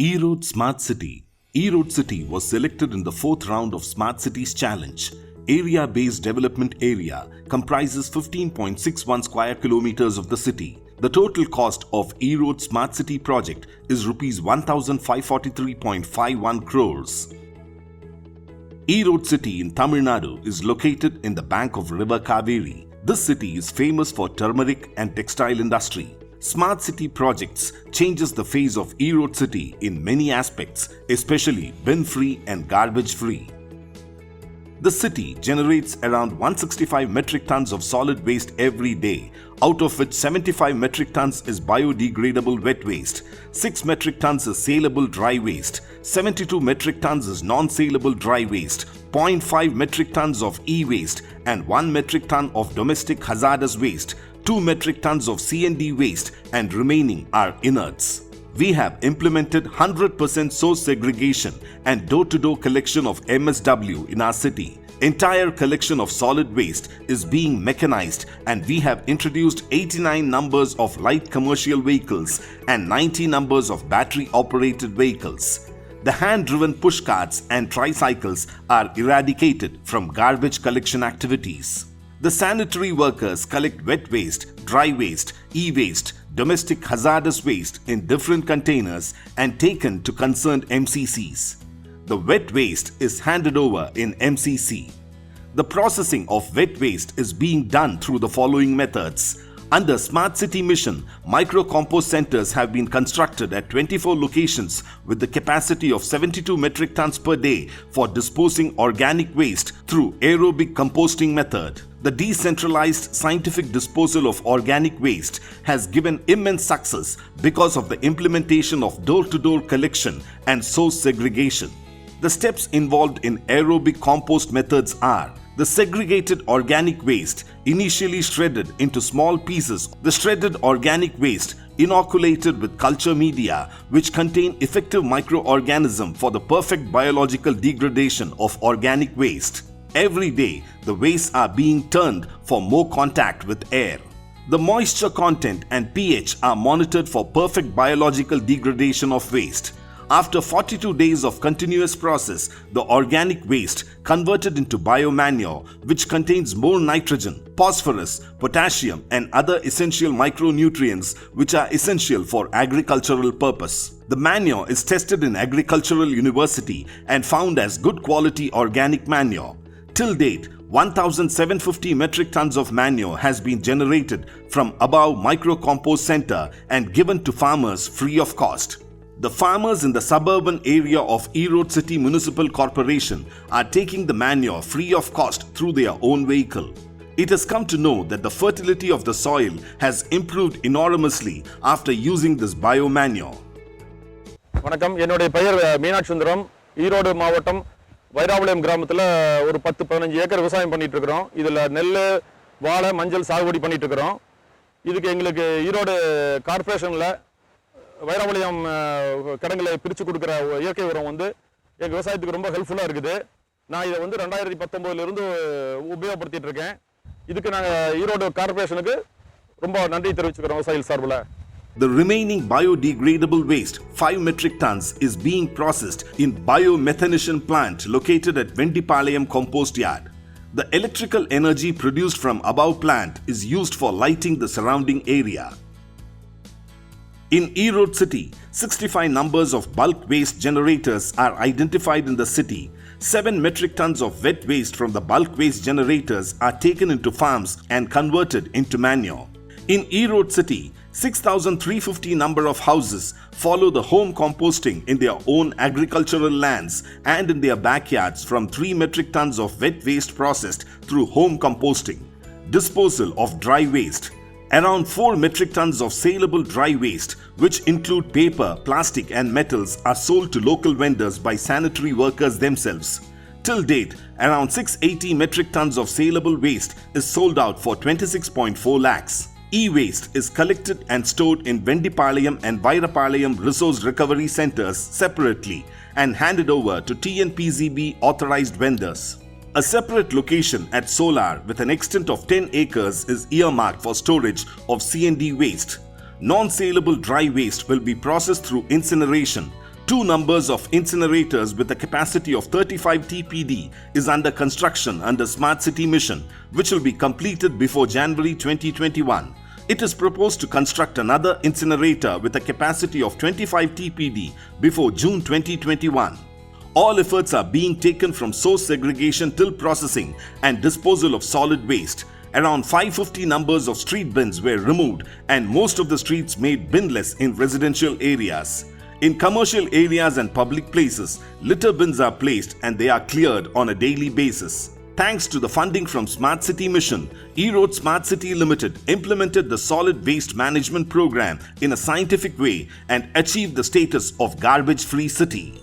Erode Smart City. Erode City was selected in the fourth round of Smart Cities Challenge. Area-based development area comprises 15.61 square kilometers of the city. The total cost of Erode Smart City project is Rs 1,543.51 crores. Erode City in Tamil Nadu is located in the bank of River Kaveri. This city is famous for turmeric and textile industry. Smart City projects changes the face of Erode City in many aspects, especially bin-free and garbage-free. The city generates around 165 metric tons of solid waste every day, out of which 75 metric tons is biodegradable wet waste, 6 metric tons is saleable dry waste, 72 metric tons is non-saleable dry waste, 0.5 metric tons of e-waste and 1 metric ton of domestic hazardous waste, 2 metric tons of C&D waste and remaining are inerts. We have implemented 100% source segregation and door-to-door collection of MSW in our city. Entire collection of solid waste is being mechanized and we have introduced 89 numbers of light commercial vehicles and 90 numbers of battery-operated vehicles. The hand-driven push carts and tricycles are eradicated from garbage collection activities. The sanitary workers collect wet waste, dry waste, e-waste, domestic hazardous waste in different containers and taken to concerned MCCs. The wet waste is handed over in MCC. The processing of wet waste is being done through the following methods. Under Smart City Mission, micro-compost centers have been constructed at 24 locations with the capacity of 72 metric tons per day for disposing organic waste through aerobic composting method. The decentralized scientific disposal of organic waste has given immense success because of the implementation of door-to-door collection and source segregation. The steps involved in aerobic compost methods are: the segregated organic waste initially shredded into small pieces. The shredded organic waste inoculated with culture media which contain effective microorganism for the perfect biological degradation of organic waste. Every day, the wastes are being turned for more contact with air. The moisture content and pH are monitored for perfect biological degradation of waste. After 42 days of continuous process, the organic waste converted into biomanure, which contains more nitrogen, phosphorus, potassium and other essential micronutrients which are essential for agricultural purpose. The manure is tested in Agricultural University and found as good quality organic manure. Till date, 1,750 metric tons of manure has been generated from above micro-compost center and given to farmers free of cost. The farmers in the suburban area of Erode City Municipal Corporation are taking the manure free of cost through their own vehicle. It has come to know that the fertility of the soil has improved enormously after using this biomanure. வணக்கம், என்னுடைய பெயர் மீனாட்சி சுந்தரம். ஈரோடு மாவட்டம் வைராபாளையம் கிராமத்தில் ஒரு 10-15 acre விவசாயம் பண்ணிட்டு இருக்கிறோம். இதில் நெல், வாழை, மஞ்சள் சாகுபடி பண்ணிட்டு இருக்கிறோம். இதுக்கு எங்களுக்கு ஈரோடு கார்ப்பரேஷனில் வைராபாளையம் கிடங்களை பிரித்து கொடுக்குற இயற்கை உரம் எங்கள் விவசாயத்துக்கு ரொம்ப ஹெல்ப்ஃபுல்லாக இருக்குது. நான் இதை 2019 உபயோகப்படுத்திட்டு இருக்கேன். இதுக்கு நாங்கள் ஈரோடு கார்ப்பரேஷனுக்கு ரொம்ப நன்றி தெரிவிச்சுக்கிறோம் விவசாயிகள் சார்பில். The remaining biodegradable waste, 5 metric tons, is being processed in biomethanation plant located at Vendipalayam compost yard. The electrical energy produced from above plant is used for lighting the surrounding area. In Erode City, 65 numbers of bulk waste generators are identified in the city. 7 metric tons of wet waste from the bulk waste generators are taken into farms and converted into manure. In Erode City, 6,350 number of houses follow the home composting in their own agricultural lands and in their backyards from 3 metric tons of wet waste processed through home composting. Disposal of dry waste. Around 4 metric tons of saleable dry waste, which include paper, plastic and metals, are sold to local vendors by sanitary workers themselves. Till date, around 680 metric tons of saleable waste is sold out for 26.4 lakhs. E-waste is collected and stored in Vendipalayam and Vairapalayam resource recovery centers separately and handed over to TNPZB authorized vendors. A separate location at Solar with an extent of 10 acres is earmarked for storage of C&D waste. Non-saleable dry waste will be processed through incineration. 2 numbers of incinerators with a capacity of 35 TPD is under construction under Smart City Mission, which will be completed before January 2021. It is proposed to construct another incinerator with a capacity of 25 TPD before June 2021. All efforts are being taken from source segregation till processing and disposal of solid waste. Around 550 numbers of street bins were removed and most of the streets made binless in residential areas. In commercial areas and public places, litter bins are placed and they are cleared on a daily basis. Thanks to the funding from Smart City Mission, Erode Smart City Limited implemented the solid waste management program in a scientific way and achieved the status of garbage-free city.